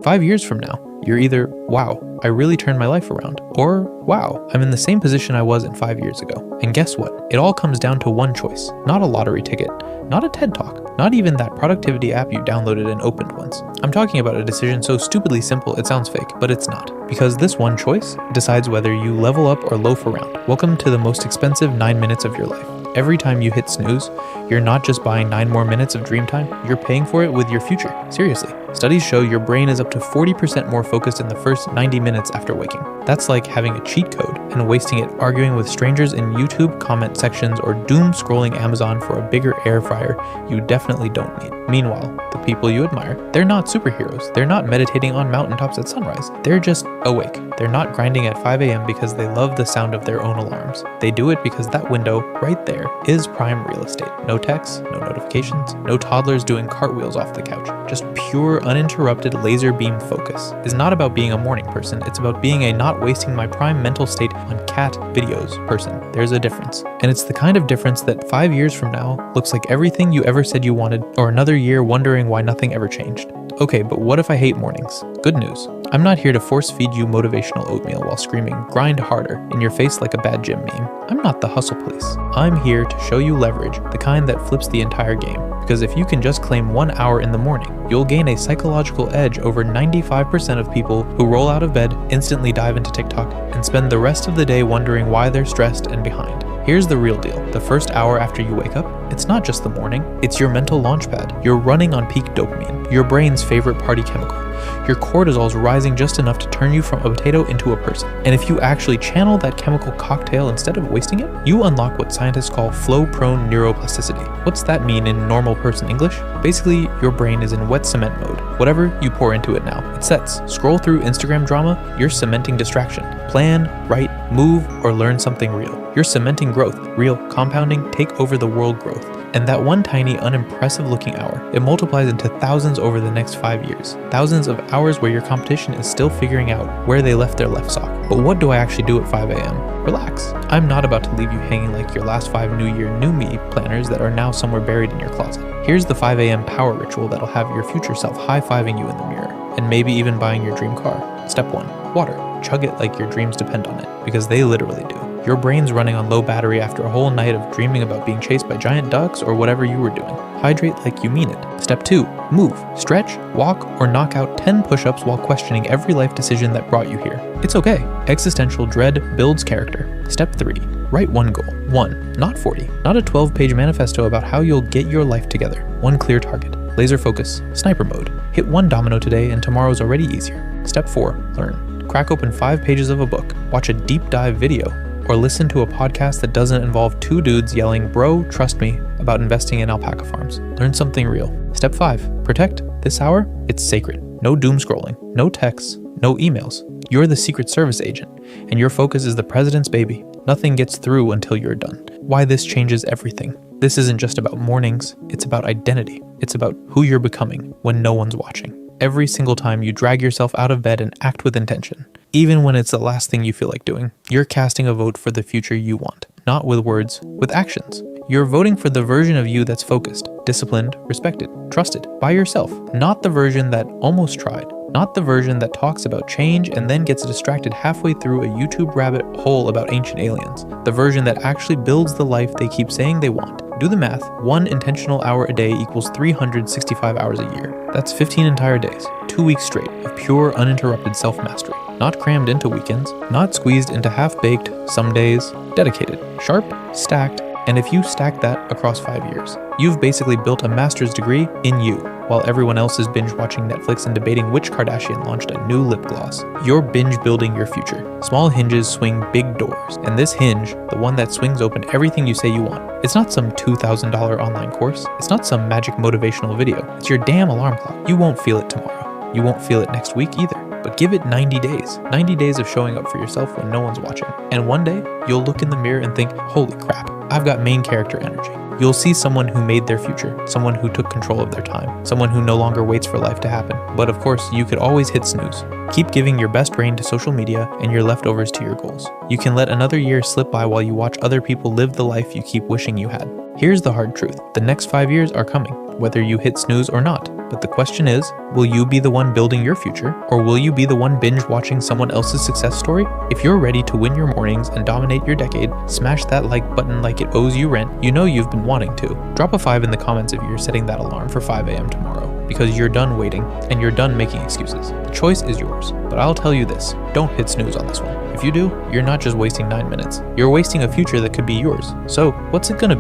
5 years from now, you're either, wow, I really turned my life around, or wow, I'm in the same position I was in 5 years ago. And guess what? It all comes down to one choice, not a lottery ticket, not a TED Talk, not even that productivity app you downloaded and opened once. I'm talking about a decision so stupidly simple it sounds fake, but it's not. Because this one choice decides whether you level up or loaf around. Welcome to the most expensive 9 minutes of your life. Every time you hit snooze, you're not just buying 9 more minutes of dream time, you're paying for it with your future. Seriously. Studies show your brain is up to 40% more focused in the first 90 minutes after waking. That's like having a cheat code and wasting it arguing with strangers in YouTube comment sections or doom scrolling Amazon for a bigger air fryer you definitely don't need. Meanwhile, the people you admire, they're not superheroes. They're not meditating on mountaintops at sunrise. They're just awake. They're not grinding at 5 a.m. because they love the sound of their own alarms. They do it because that window right there is prime real estate. No texts, no notifications, no toddlers doing cartwheels off the couch. Just pure, uninterrupted laser beam focus. It's not about being a morning person. It's about being a not wasting my prime mental state on cat videos person. There's a difference. And it's the kind of difference that 5 years from now looks like everything you ever said you wanted, or another year wondering why nothing ever changed. Okay, but what if I hate mornings? Good news. I'm not here to force feed you motivational oatmeal while screaming, grind harder, in your face like a bad gym meme. I'm not the hustle police. I'm here to show you leverage, the kind that flips the entire game. Because if you can just claim 1 hour in the morning, you'll gain a psychological edge over 95% of people who roll out of bed, instantly dive into TikTok, and spend the rest of the day wondering why they're stressed and behind. Here's the real deal. The first hour after you wake up, it's not just the morning, it's your mental launchpad. You're running on peak dopamine, your brain's favorite party chemical. Your cortisol's rising just enough to turn you from a potato into a person. And if you actually channel that chemical cocktail instead of wasting it, you unlock what scientists call flow-prone neuroplasticity. What's that mean in normal person English? Basically, your brain is in wet cement mode. Whatever you pour into it now, it sets. Scroll through Instagram drama, you're cementing distraction. Plan, write, move, or learn something real. You're cementing growth, real, compounding, take over the world growth. And that one tiny, unimpressive looking hour, it multiplies into thousands over the next 5 years. Thousands of hours where your competition is still figuring out where they left their left sock. But what do I actually do at 5 a.m.? Relax. I'm not about to leave you hanging like your last 5 New Year New Me planners that are now somewhere buried in your closet. Here's the 5 a.m. power ritual that'll have your future self high-fiving you in the mirror, and maybe even buying your dream car. Step 1. Water. Chug it like your dreams depend on it, because they literally do. Your brain's running on low battery after a whole night of dreaming about being chased by giant ducks or whatever you were doing. Hydrate like you mean it. Step 2. Move, stretch, walk, or knock out 10 push-ups while questioning every life decision that brought you here. It's okay. Existential dread builds character. Step 3. Write one goal. 1. Not 40. Not a 12-page manifesto about how you'll get your life together. One clear target. Laser focus. Sniper mode. Hit one domino today and tomorrow's already easier. Step 4. Learn. Crack open 5 pages of a book. Watch a deep dive video. Or listen to a podcast that doesn't involve 2 dudes yelling, "Bro, trust me," about investing in alpaca farms. Learn something real. Step 5. Protect. This hour, it's sacred. No doom scrolling, no texts, no emails. You're the Secret Service agent, and your focus is the president's baby. Nothing gets through until you're done. Why this changes everything. This isn't just about mornings, it's about identity. It's about who you're becoming when no one's watching. Every single time you drag yourself out of bed and act with intention, even when it's the last thing you feel like doing, you're casting a vote for the future you want, not with words, with actions. You're voting for the version of you that's focused, disciplined, respected, trusted by yourself, not the version that almost tried, not the version that talks about change and then gets distracted halfway through a YouTube rabbit hole about ancient aliens, the version that actually builds the life they keep saying they want. Do the math. 1 intentional hour a day equals 365 hours a year. That's 15 entire days, 2 weeks straight of pure, uninterrupted self-mastery. Not crammed into weekends, not squeezed into half-baked, some days, dedicated, sharp, stacked, and if you stack that across 5 years, you've basically built a master's degree in you, while everyone else is binge-watching Netflix and debating which Kardashian launched a new lip gloss. You're binge-building your future. Small hinges swing big doors, and this hinge, the one that swings open everything you say you want, it's not some $2,000 online course. It's not some magic motivational video. It's your damn alarm clock. You won't feel it tomorrow. You won't feel it next week either. But give it 90 days. 90 days of showing up for yourself when no one's watching. And one day, you'll look in the mirror and think, holy crap, I've got main character energy. You'll see someone who made their future, someone who took control of their time, someone who no longer waits for life to happen. But of course, you could always hit snooze. Keep giving your best brain to social media and your leftovers to your goals. You can let another year slip by while you watch other people live the life you keep wishing you had. Here's the hard truth. The next 5 years are coming. whether you hit snooze or not. But the question is, will you be the one building your future, or will you be the one binge watching someone else's success story? If you're ready to win your mornings and dominate your decade, smash that like button like it owes you rent. You know you've been wanting to. Drop a 5 in the comments if you're setting that alarm for 5 a.m. tomorrow, because you're done waiting and you're done making excuses. The choice is yours, but I'll tell you this, don't hit snooze on this one. If you do, you're not just wasting 9 minutes, you're wasting a future that could be yours. So what's it gonna be?